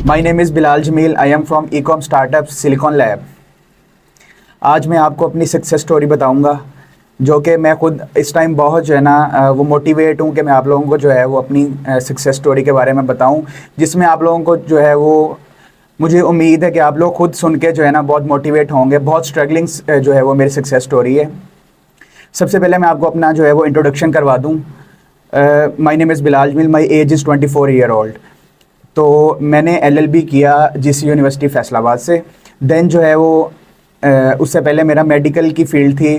My name is Bilal Jamil. I am from ecom startup Silicon Lab. आज मैं आपको अपनी सक्सेस स्टोरी बताऊंगा, जो कि मैं खुद इस टाइम बहुत जो है ना वो मोटिवेट हूँ कि मैं आप लोगों को जो है वो अपनी सक्सेस स्टोरी के बारे में बताऊं, जिसमें आप लोगों को जो है वो मुझे उम्मीद है कि आप लोग खुद सुन के जो है ना बहुत मोटिवेट होंगे। बहुत स्ट्रगलिंग्स जो है वो मेरी सक्सेस स्टोरी है। सबसे पहले मैं आपको अपना जो है वो इंट्रोडक्शन करवा दूँ। My name is Bilal Jamil, my age is 24 year old. तो मैंने LLB किया GC यूनिवर्सिटी फैसलाबाद से। देन जो है वो उससे पहले मेरा मेडिकल की फ़ील्ड थी।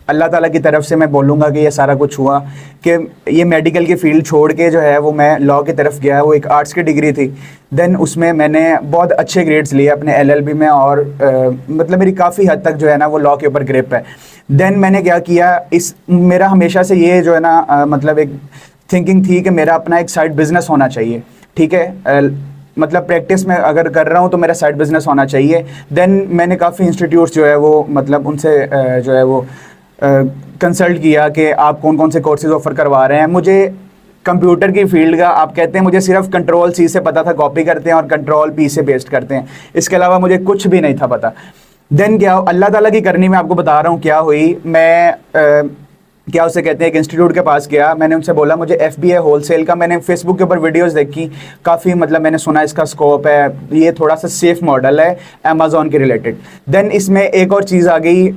अल्लाह ताला की तरफ से मैं बोलूँगा कि ये सारा कुछ हुआ कि ये मेडिकल की फ़ील्ड छोड़ के जो है वो मैं लॉ की तरफ गया। वो एक आर्ट्स की डिग्री थी। देन उसमें मैंने बहुत अच्छे ग्रेड्स लिए अपने LLB में, और मतलब मेरी काफ़ी हद तक जो है ना वो लॉ के ऊपर ग्रिप है। देन मैंने क्या किया, मेरा हमेशा से ये जो है ना मतलब एक थिंकिंग थी कि मेरा अपना एक साइड बिज़नेस होना चाहिए। ठीक है, मतलब प्रैक्टिस में अगर कर रहा हूँ तो मेरा साइड बिज़नेस होना चाहिए। देन मैंने काफ़ी इंस्टीट्यूट्स जो है वो मतलब उनसे जो है वो कंसल्ट किया कि आप कौन कौन से कोर्सेज ऑफ़र करवा रहे हैं। मुझे कंप्यूटर की फील्ड का आप कहते हैं, मुझे सिर्फ Ctrl+C से पता था, कॉपी करते हैं और Ctrl+P से पेस्ट करते हैं। इसके अलावा मुझे कुछ भी नहीं था पता। देन क्या अल्लाह ताला की करनी मैं आपको बता रहा हूँ क्या हुई। मैं क्या उसे कहते हैं, एक इंस्टीट्यूट के पास गया। मैंने उनसे बोला मुझे FBA होलसेल का, मैंने फेसबुक के ऊपर वीडियोस देखी काफ़ी, मतलब मैंने सुना इसका स्कोप है, ये थोड़ा सा सेफ मॉडल है अमेज़ॉन के रिलेटेड। देन इसमें एक और चीज़ आ गई।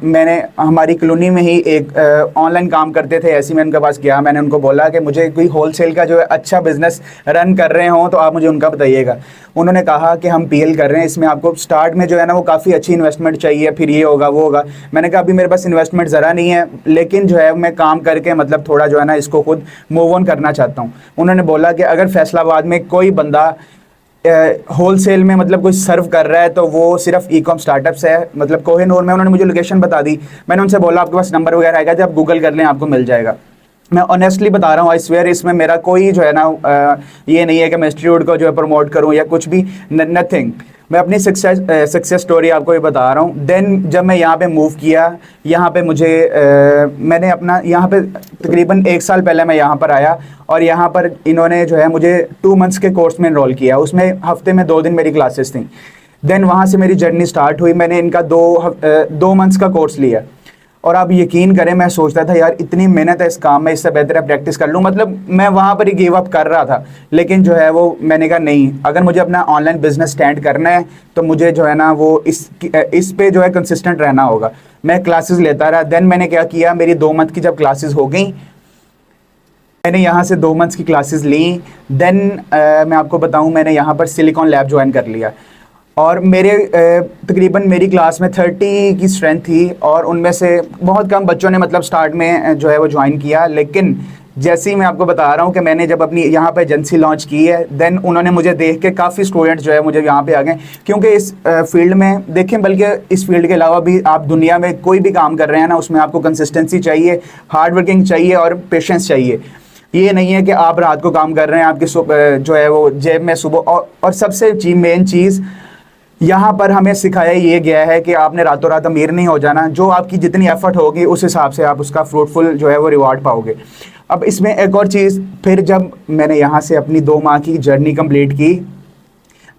मैंने हमारी कॉलोनी में ही एक ऑनलाइन काम करते थे, ऐसे ही मैं उनके पास गया। मैंने उनको बोला कि मुझे कोई होलसेल का जो है अच्छा बिजनेस रन कर रहे हों तो आप मुझे उनका बताइएगा। उन्होंने कहा कि हम PL कर रहे हैं, इसमें आपको स्टार्ट में जो है ना वो काफ़ी अच्छी इन्वेस्टमेंट चाहिए, फिर ये होगा वो होगा। मैंने कहा अभी मेरे पास इन्वेस्टमेंट ज़रा नहीं है, लेकिन जो है मैं काम करके मतलब थोड़ा जो है ना इसको खुद मूव ऑन करना चाहता हूँ। उन्होंने बोला कि अगर फैसलाबाद में कोई बंदा होलसेल में मतलब कोई सर्व कर रहा है तो वो सिर्फ ecom स्टार्टअप्स है, मतलब कोहिनूर में। उन्होंने मुझे लोकेशन बता दी। मैंने उनसे बोला आपके पास नंबर वगैरह आएगा, जब गूगल कर लें आपको मिल जाएगा। मैं ऑनेस्टली बता रहा हूँ, आई स्वेयर, इसमें मेरा कोई जो है ना ये नहीं है कि मैं इंस्टीट्यूट को जो है प्रमोट करूँ या कुछ भी, नथिंग। मैं अपनी सक्सेस स्टोरी आपको ये बता रहा हूँ। देन जब मैं यहाँ पे मूव किया, यहाँ पे मुझे मैंने अपना यहाँ पे तकरीबन 1 साल पहले मैं यहाँ पर आया, और यहाँ पर इन्होंने जो है मुझे 2 मंथ्स के कोर्स में इनरोल किया। उसमें हफ्ते में 2 दिन मेरी क्लासेस थी। देन वहाँ से मेरी जर्नी स्टार्ट हुई। मैंने इनका 2 मंथ्स का कोर्स लिया, और आप यकीन करें मैं सोचता था यार इतनी मेहनत है इस काम में, इससे बेहतर है प्रैक्टिस कर लूँ। मतलब मैं वहाँ पर ही गिव अप कर रहा था, लेकिन जो है वो मैंने कहा नहीं, अगर मुझे अपना ऑनलाइन बिजनेस स्टैंड करना है तो मुझे जो है ना वो इस पे जो है कंसिस्टेंट रहना होगा। मैं क्लासेस लेता रहा। देन मैंने क्या किया, मेरी 2 मंथ की जब क्लासेस हो गई, मैंने यहाँ से 2 मंथ्स की क्लासेस ली। देन मैं आपको बताऊँ, मैंने यहाँ पर सिलिकॉन लैब ज्वाइन कर लिया, और मेरे तकरीबन मेरी क्लास में 30 की स्ट्रेंथ थी, और उनमें से बहुत कम बच्चों ने मतलब स्टार्ट में जो है वो ज्वाइन किया। लेकिन जैसे ही मैं आपको बता रहा हूँ कि मैंने जब अपनी यहाँ पे एजेंसी लॉन्च की है, देन उन्होंने मुझे देख के काफ़ी स्टूडेंट्स जो है मुझे यहाँ पे आ गए। क्योंकि इस फील्ड में देखें, बल्कि इस फील्ड के अलावा भी आप दुनिया में कोई भी काम कर रहे हैं ना, उसमें आपको कंसिस्टेंसी चाहिए, हार्ड वर्किंग चाहिए और पेशेंस चाहिए। ये नहीं है कि आप रात को काम कर रहे हैं, आपकी जो है वो जेब में सुबह। और सबसे मेन चीज़ यहाँ पर हमें सिखाया ये गया है कि आपने रातों रात अमीर नहीं हो जाना। जो आपकी जितनी एफर्ट होगी उस हिसाब से आप उसका फ्रूटफुल जो है वो रिवार्ड पाओगे। अब इसमें एक और चीज़, फिर जब मैंने यहाँ से अपनी 2 माह की जर्नी कंप्लीट की,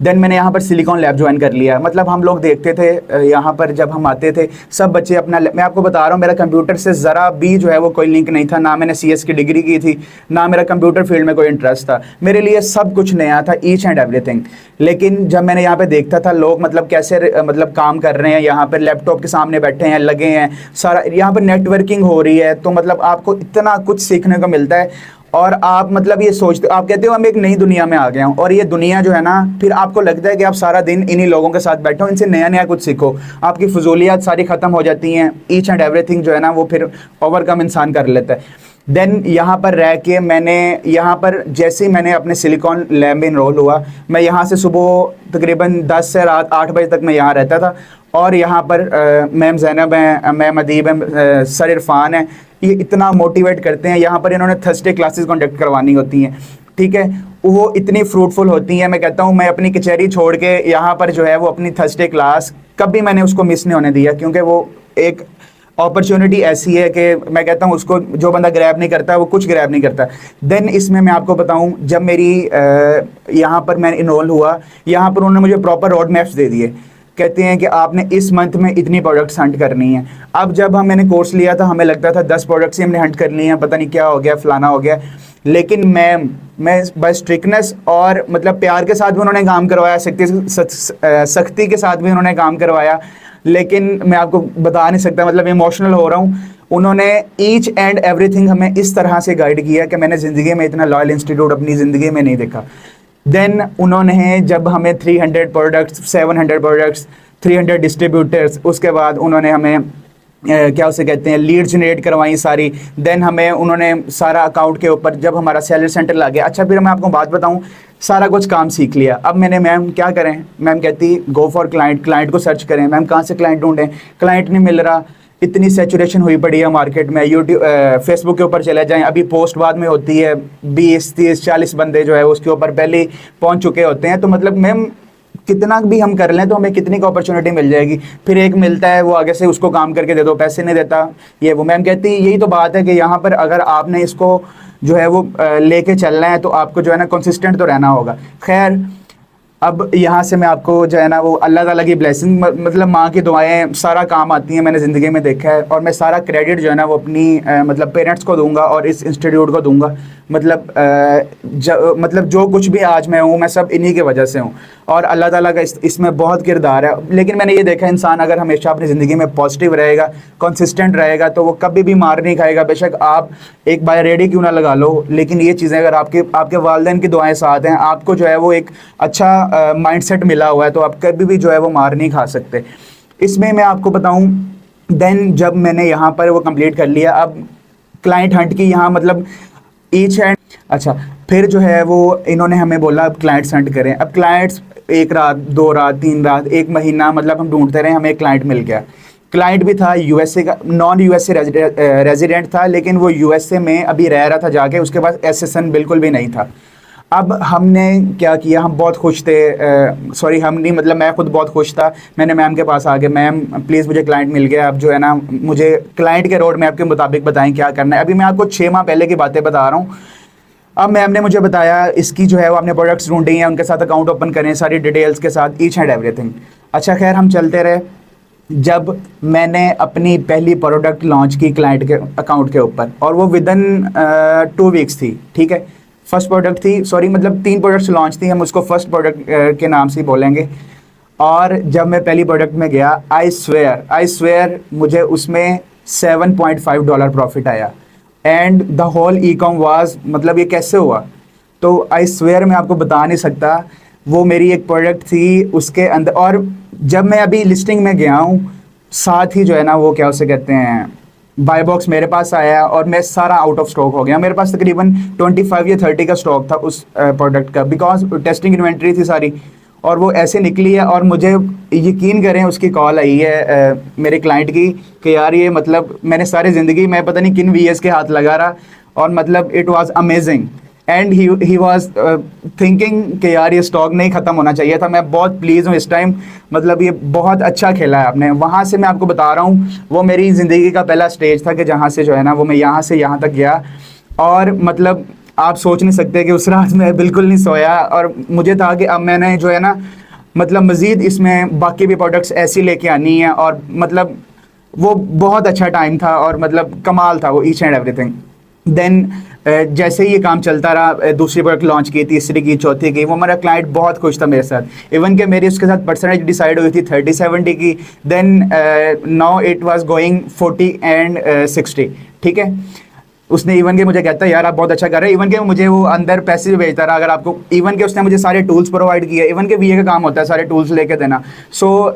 देन मैंने यहाँ पर सिलिकॉन लैब ज्वाइन कर लिया। मतलब हम लोग देखते थे यहाँ पर जब हम आते थे, सब बच्चे अपना, मैं आपको बता रहा हूँ मेरा कंप्यूटर से ज़रा भी जो है वो कोई लिंक नहीं था। ना मैंने CS की डिग्री की थी, ना मेरा कंप्यूटर फील्ड में कोई इंटरेस्ट था। मेरे लिए सब कुछ नया था, ईच एंड एवरीथिंग। लेकिन जब मैंने यहाँ पर देखता था लोग मतलब कैसे मतलब काम कर रहे हैं, यहाँ पर लैपटॉप के सामने बैठे हैं, लगे हैं, सारा यहाँ पर नेटवर्किंग हो रही है, तो मतलब आपको इतना कुछ सीखने को मिलता है। और आप मतलब ये सोचते, आप कहते हो हम एक नई दुनिया में आ गए हूँ, और ये दुनिया जो है ना, फिर आपको लगता है कि आप सारा दिन इन्हीं लोगों के साथ बैठो, इनसे नया नया कुछ सीखो। आपकी फजूलियात सारी ख़त्म हो जाती हैं, ईच एंड एवरीथिंग जो है ना वो फिर ओवरकम इंसान कर लेता है। देन यहाँ पर रह के मैंने यहाँ पर जैसे ही मैंने अपने सिलिकॉन लैब में इनरोल हुआ, मैं यहाँ से सुबह तकरीबन 10 से रात 8 बजे तक मैं यहाँ रहता था। और यहाँ पर मैम ज़ैनब हैं, मैम अदीब हैं, सर इरफान है, ये इतना मोटिवेट करते हैं। यहाँ पर इन्होंने थर्सडे क्लासेस कंडक्ट करवानी होती हैं, ठीक है, वो इतनी फ्रूटफुल होती हैं। मैं कहता हूँ मैं अपनी कचहरी छोड़ के यहाँ पर जो है वो अपनी थर्सडे क्लास कभी मैंने उसको मिस नहीं होने दिया, क्योंकि वो एक अपॉर्चुनिटी ऐसी है कि मैं कहता हूँ उसको जो बंदा ग्रैब नहीं करता वो कुछ ग्रैब नहीं करता। देन इसमें मैं आपको बताऊँ, जब मेरी यहाँ पर मैं इनरोल हुआ, यहाँ पर उन्होंने मुझे प्रॉपर रोड मैप्स दे दिए। कहते हैं कि आपने इस मंथ में इतनी प्रोडक्ट्स हंट करनी है। अब जब मैंने कोर्स लिया था, हमें लगता था 10 प्रोडक्ट्स ही हमने हंट करनी है, पता नहीं क्या हो गया, फलाना हो गया। लेकिन मैं बाय स्ट्रिक्टनेस और मतलब प्यार के साथ भी उन्होंने काम करवाया, सख्ती के साथ भी उन्होंने काम करवाया। लेकिन मैं आपको बता नहीं सकता, मतलब इमोशनल हो रहा हूँ। उन्होंने ईच एंड एवरीथिंग हमें इस तरह से गाइड किया कि मैंने ज़िंदगी में इतना लॉयल इंस्टीट्यूट अपनी ज़िंदगी में नहीं देखा। देन उन्होंने जब हमें 300 प्रोडक्ट्स, 700 प्रोडक्ट्स, 300 डिस्ट्रीब्यूटर्स, उसके बाद उन्होंने हमें क्या उसे कहते हैं लीड जनरेट करवाई सारी। देन हमें उन्होंने सारा अकाउंट के ऊपर जब हमारा सैलरी सेंटर ला गया। अच्छा, फिर मैं आपको बात बताऊं, सारा कुछ काम सीख लिया। अब मैंने, मैम क्या करें, मैम कहती गो फॉर क्लाइंट को सर्च करें। मैम कहाँ से क्लाइंट ढूंढें, क्लाइंट नहीं मिल रहा, इतनी सैचुरेशन हुई पड़ी है मार्केट में। यूट्यूब फेसबुक के ऊपर चले जाएं, अभी पोस्ट बाद में होती है, 20 30 40 बंदे जो है उसके ऊपर पहले ही पहुंच चुके होते हैं। तो मतलब मैम कितना भी हम कर लें तो हमें कितनी का अपॉर्चुनिटी मिल जाएगी। फिर एक मिलता है वो आगे से उसको काम करके दे दो, पैसे नहीं देता, ये वो। मैम कहती यही तो बात है कि यहाँ पर अगर आपने इसको जो है वो लेके चलना है तो आपको जो है ना कंसिस्टेंट तो रहना होगा। खैर, अब यहाँ से मैं आपको जो है ना वो अल्लाह ताला की ब्लेसिंग, मतलब माँ की दुआएं सारा काम आती हैं, मैंने ज़िंदगी में देखा है। और मैं सारा क्रेडिट जो है ना वो अपनी मतलब पेरेंट्स को दूंगा और इस इंस्टीट्यूट को दूंगा। मतलब मतलब जो कुछ भी आज मैं हूँ, मैं सब इन्हीं की वजह से हूँ। और अल्लाह ताला का इसमें बहुत किरदार है। लेकिन मैंने ये देखा, इंसान अगर हमेशा अपनी ज़िंदगी में पॉजिटिव रहेगा, कंसिस्टेंट रहेगा, तो वो कभी भी मार नहीं खाएगा। बेशक आप एक बार रेडी क्यों ना लगा लो, लेकिन ये चीज़ें अगर आपके वालिदैन की दुआएं साथ हैं, आपको जो है वो एक अच्छा माइंडसेट मिला हुआ है, तो आप कभी भी जो है वो मार नहीं खा सकते। इसमें मैं आपको बताऊं, देन जब मैंने यहाँ पर वो कंप्लीट कर लिया, अब क्लाइंट हंट की यहाँ मतलब ईच एंड, अच्छा, फिर जो है वो इन्होंने हमें बोला अब क्लाइंट्स हंट करें। अब क्लाइंट्स 1 रात 2 रात 3 रात 1 महीना मतलब हम ढूंढते रहे, हमें एक क्लाइंट मिल गया। क्लाइंट भी था यूएसए का, नॉन यूएसए रेजिडेंट था, लेकिन वो यूएसए में अभी रह रहा था जाके, उसके पास एसएसएन बिल्कुल भी नहीं था। अब हमने क्या किया, हम बहुत खुश थे, सॉरी हम नहीं, मतलब मैं खुद बहुत खुश था। मैंने मैम के पास आके, मैम प्लीज़ मुझे क्लाइंट मिल गया, अब जो है ना मुझे क्लाइंट के रोड मैप के मुताबिक बताएं क्या करना है। अभी मैं आपको 6 माह पहले की बातें बता रहा हूँ। अब मैम ने मुझे बताया इसकी जो है वो आपने प्रोडक्ट्स ढूंढी हैं, उनके साथ अकाउंट ओपन करें, सारी डिटेल्स के साथ, ईच एंड एवरीथिंग। अच्छा, खैर हम चलते रहे। जब मैंने अपनी पहली प्रोडक्ट लॉन्च की क्लाइंट के अकाउंट के ऊपर, और वो विदिन 2 वीक्स थी, ठीक है। फर्स्ट प्रोडक्ट थी, सॉरी मतलब 3 प्रोडक्ट्स लॉन्च थी, हम उसको फर्स्ट प्रोडक्ट के नाम से ही बोलेंगे। और जब मैं पहली प्रोडक्ट में गया, आई स्वेयर मुझे उसमें $7.5 प्रॉफिट आया। And the whole ecom was, मतलब ये कैसे हुआ, तो आई स्वेयर मैं आपको बता नहीं सकता। वो मेरी एक प्रोडक्ट थी उसके अंदर, और जब मैं अभी लिस्टिंग में गया हूँ, साथ ही जो है ना वो क्या उसे कहते हैं बाय बॉक्स मेरे पास आया, और मैं सारा आउट ऑफ स्टॉक हो गया। मेरे पास तकरीबन 25 या 30 का स्टॉक था उस प्रोडक्ट का, बिकॉज टेस्टिंग इन्वेंट्री थी सारी, और वो ऐसे निकली है। और मुझे यकीन करें, उसकी कॉल आई है मेरे क्लाइंट की कि यार ये मतलब मैंने सारी ज़िंदगी में पता नहीं किन वीएस के हाथ लगा रहा, और मतलब it was amazing. And he was thinking कि यार ये स्टॉक नहीं ख़त्म होना चाहिए था। मैं बहुत प्लीज़ हूँ इस टाइम, मतलब ये बहुत अच्छा खेला है आपने। वहाँ से मैं आपको बता रहा हूँ, वो मेरी ज़िंदगी का पहला स्टेज था कि जहाँ से जो है ना वो मैं यहाँ से यहाँ तक गया। और मतलब आप सोच नहीं सकते कि उस रात मैं बिल्कुल नहीं सोया, और मुझे था कि अब मैंने जो है ना मतलब मज़ीद इसमें बाकी भी प्रोडक्ट्स ऐसी लेके आनी है। और मतलब वो बहुत अच्छा टाइम था, और मतलब कमाल था वो ईच एंड एवरीथिंग। देन जैसे ही ये काम चलता रहा, दूसरी प्रोडक्ट लॉन्च की, तीसरी की, चौथी की, वो मेरा क्लाइंट बहुत खुश था मेरे साथ। इवन कि मेरी उसके साथ परसेंटेज डिसाइड हुई थी 30-70 की। Then now it was going 40 and 60, ठीक है। उसने इवन के मुझे कहता है यार आप बहुत अच्छा कर रहे हैं। इवन के मुझे वो अंदर पैसे भी भेजता रहा, अगर आपको, इवन के उसने मुझे सारे टूल्स प्रोवाइड किए। इवन के वीए का काम होता है सारे टूल्स लेके देना। So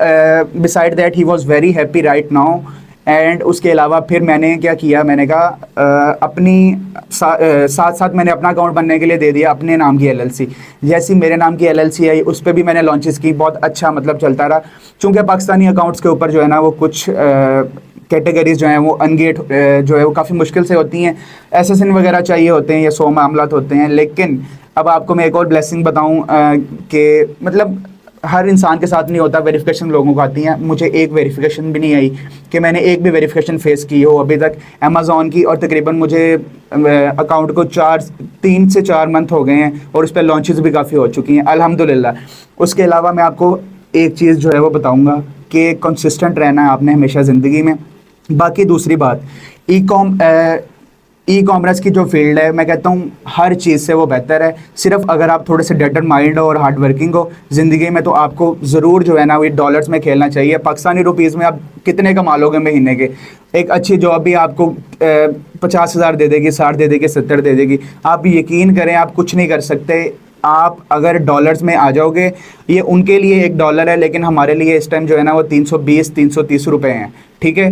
beside that he was very happy right now. And उसके अलावा फिर मैंने क्या किया, मैंने कहा अपनी साथ साथ मैंने अपना अकाउंट बनने के लिए दे दिया अपने नाम की एलएलसी। जैसी मेरे नाम की एलएलसी आई, उस पर भी मैंने लॉन्चेस की, बहुत अच्छा मतलब चलता रहा। चूँकि पाकिस्तानी अकाउंट्स के ऊपर जो है ना वो कुछ कैटेगरीज जो हैं वो अनगेट जो है वो काफ़ी मुश्किल से होती हैं, एसएसएन वगैरह चाहिए होते हैं, या 100 मामलात होते हैं। लेकिन अब आपको मैं एक और ब्लेसिंग बताऊं कि मतलब हर इंसान के साथ नहीं होता, वेरिफिकेशन लोगों को आती हैं, मुझे एक वेरिफिकेशन भी नहीं आई कि मैंने एक भी वेरिफिकेशन फेस की हो अभी तक अमेज़ॉन की। और तकरीबन मुझे अकाउंट को 3 से 4 मंथ हो गए हैं और उस पर लॉन्चेस भी काफ़ी हो चुकी हैं अल्हम्दुलिल्लाह। उसके अलावा मैं आपको एक चीज़ जो है वो बताऊँगा कि कंसिस्टेंट रहना है आपने हमेशा ज़िंदगी में। बाकी दूसरी बात, ई कॉमर्स की जो फील्ड है, मैं कहता हूँ हर चीज़ से वो बेहतर है। सिर्फ अगर आप थोड़े से डिटरमाइंड हो और हार्ड वर्किंग हो ज़िंदगी में, तो आपको ज़रूर जो है ना वो डॉलर्स में खेलना चाहिए। पाकिस्तानी रुपीज़ में आप कितने कमा लोगे महीने के? एक अच्छी जॉब भी आपको 50,000 दे देगी, 60 दे देगी, 70 दे देगी। आप यकीन करें आप कुछ नहीं कर सकते। आप अगर डॉलर्स में आ जाओगे, ये उनके लिए $1 है, लेकिन हमारे लिए इस टाइम जो है ना वो 320 330 रुपये हैं। ठीक है,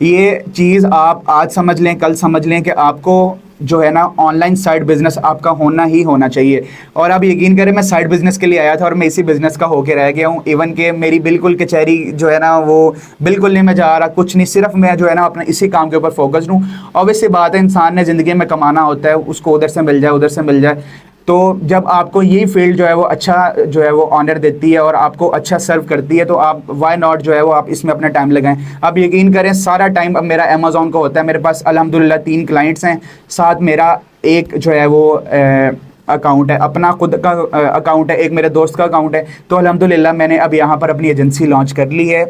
ये चीज़ आप आज समझ लें, कल समझ लें कि आपको जो है ना ऑनलाइन साइड बिजनेस आपका होना ही होना चाहिए। और आप यकीन करें मैं साइड बिजनेस के लिए आया था और मैं इसी बिजनेस का होके रह गया हूँ। इवन के मेरी बिल्कुल कचहरी जो है ना वो बिल्कुल नहीं मैं जा रहा, कुछ नहीं, सिर्फ मैं जो है ना अपना इसी काम के ऊपर फोकस्ड हूँ। ऑब्वियसली बात है, इंसान ने ज़िंदगी में कमाना होता है, उसको उधर से मिल जाए उधर से मिल जाए। तो जब आपको ये फील्ड जो है वो अच्छा जो है वो ऑनर देती है और आपको अच्छा सर्व करती है, तो आप वाई नॉट जो है वो आप इसमें अपना टाइम लगाएं। आप यकीन करें सारा टाइम अब मेरा अमेज़ॉन का होता है। मेरे पास अल्हम्दुलिल्लाह 3 क्लाइंट्स हैं, साथ मेरा एक जो है वो अकाउंट है, अपना खुद का अकाउंट है, एक मेरे दोस्त का अकाउंट है। तो अल्हम्दुलिल्लाह मैंने अब यहाँ पर अपनी एजेंसी लॉन्च कर ली है।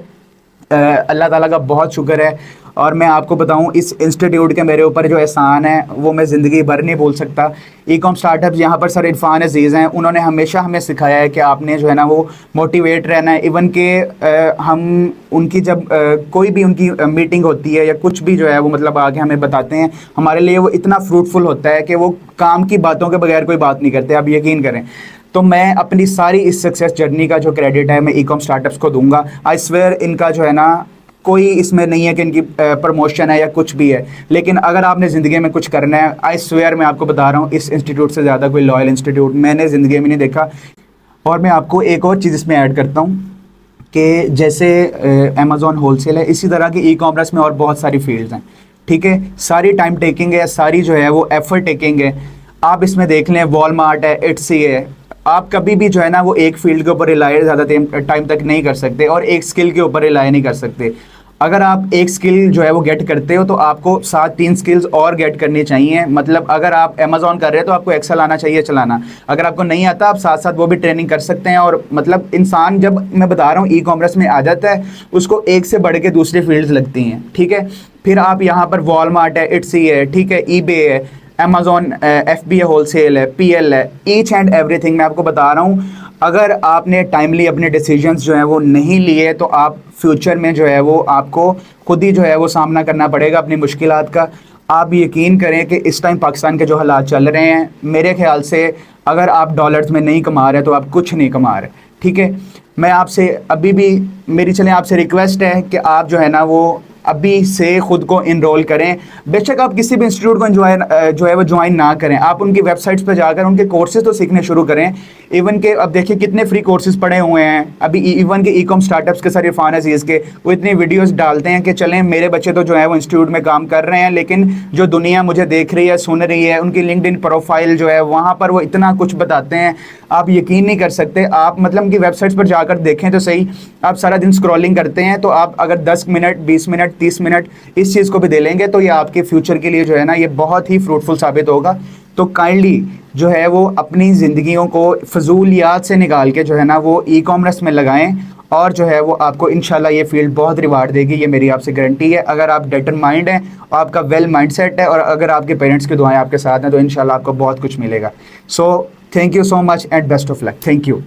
अल्लाह ताला का बहुत शुक्र है। और मैं आपको बताऊं इस इंस्टीट्यूट के मेरे ऊपर जो एहसान है वो मैं ज़िंदगी भर नहीं भूल सकता। ई कॉम स्टार्टअप्स यहाँ पर सर इरफान अजीज़ हैं, उन्होंने हमेशा हमें सिखाया है कि आपने जो है ना वो मोटिवेट रहना है। इवन के हम उनकी जब कोई भी उनकी मीटिंग होती है या कुछ भी जो है वो मतलब आके हमें बताते हैं, हमारे लिए वो इतना फ्रूटफुल होता है कि वो काम की बातों के बगैर कोई बात नहीं करते, आप यकीन करें। तो मैं अपनी सारी इस सक्सेस जर्नी का जो क्रेडिट है मैं ई कॉम स्टार्टअप्स को दूंगा। आई स्वेयर इनका जो है ना कोई इसमें नहीं है कि इनकी प्रमोशन है या कुछ भी है, लेकिन अगर आपने ज़िंदगी में कुछ करना है, आई स्वेयर मैं आपको बता रहा हूँ इस इंस्टीट्यूट से ज़्यादा कोई लॉयल इंस्टीट्यूट मैंने ज़िंदगी में नहीं देखा। और मैं आपको एक और चीज़ इसमें ऐड करता हूँ कि जैसे अमेज़ॉन होलसेल है, इसी तरह की ई कॉमर्स में और बहुत सारी फील्ड्स हैं। ठीक है, सारी टाइम टेकिंग है, सारी जो है वो एफर्ट टेकिंग है। आप इसमें देख लें, वॉलमार्ट है, इट्सी है। आप कभी भी जो है ना वो एक फील्ड के ऊपर रिलाय ज़्यादा टाइम तक नहीं कर सकते और एक स्किल के ऊपर रिलाय नहीं कर सकते। अगर आप एक स्किल जो है वो गेट करते हो तो आपको साथ 3 स्किल्स और गेट करनी चाहिए। मतलब अगर आप अमेज़ॉन कर रहे हो तो आपको एक्सेल आना चाहिए चलाना। अगर आपको नहीं आता आप साथ साथ वो भी ट्रेनिंग कर सकते हैं। और मतलब इंसान जब मैं बता रहा हूँ ई कॉमर्स में आ जाता है, उसको एक से बढ़ के दूसरी फील्ड्स लगती हैं। ठीक है, फिर आप यहाँ पर वॉलमार्ट है, इट्सी है, ठीक है, ईबे है, अमेज़ॉन FBA होलसेल है, PL है, ईच एंड एवरीथिंग मैं आपको बता रहा हूँ। अगर आपने टाइमली अपने डिसीजंस जो है वो नहीं लिए तो आप फ्यूचर में जो है वो आपको खुद ही जो है वो सामना करना पड़ेगा अपनी मुश्किलात का। आप यकीन करें कि इस टाइम पाकिस्तान के जो हालात चल रहे हैं, मेरे ख्याल से अगर आप डॉलर्स में नहीं कमा रहे तो आप कुछ नहीं कमा रहे। ठीक है, मैं आपसे अभी भी मेरी चलें आपसे रिक्वेस्ट है कि आप जो है ना वो अभी से खुद को इनरोल करें। बेशक आप किसी भी इंस्टीट्यूट को जो है वो ज्वाइन ना करें, आप उनकी वेबसाइट्स पर जाकर उनके कोर्सेज तो सीखने शुरू करें। इवन के अब देखिए कितने फ्री कोर्सेज पड़े हुए हैं अभी इवन के ई कॉम स्टार्टअप्स के सर इरफान अजीज़ के, वो इतनी वीडियोस डालते हैं कि चलें मेरे बच्चे तो जो है वो इंस्टीट्यूट में काम कर रहे हैं, लेकिन जो दुनिया मुझे देख रही है, सुन रही है, उनकी लिंक्डइन प्रोफाइल जो है वहाँ पर वो इतना कुछ बताते हैं, आप यकीन नहीं कर सकते। आप मतलब उनकी वेबसाइट्स पर जाकर देखें तो सही। आप सारा दिन स्क्रॉलिंग करते हैं तो आप अगर 10 मिनट 20 मिनट 30 मिनट इस चीज़ को भी दे लेंगे तो ये आपके फ्यूचर के लिए जो है ना ये बहुत ही फ्रूटफुल साबित होगा। तो काइंडली जो है वो अपनी ज़िंदगियों को फजूलियात से निकाल के जो है ना वो ई कॉमर्स में लगाएं और जो है वो आपको इंशाल्लाह ये फील्ड बहुत रिवार्ड देगी, ये मेरी आपसे गारंटी है। अगर आप डिटरमाइंड हैं, आपका वेल माइंडसेट है और अगर आपके पेरेंट्स की दुआएं आपके साथ हैं तो इंशाल्लाह आपको बहुत कुछ मिलेगा। So thank you so much and best of luck. Thank you.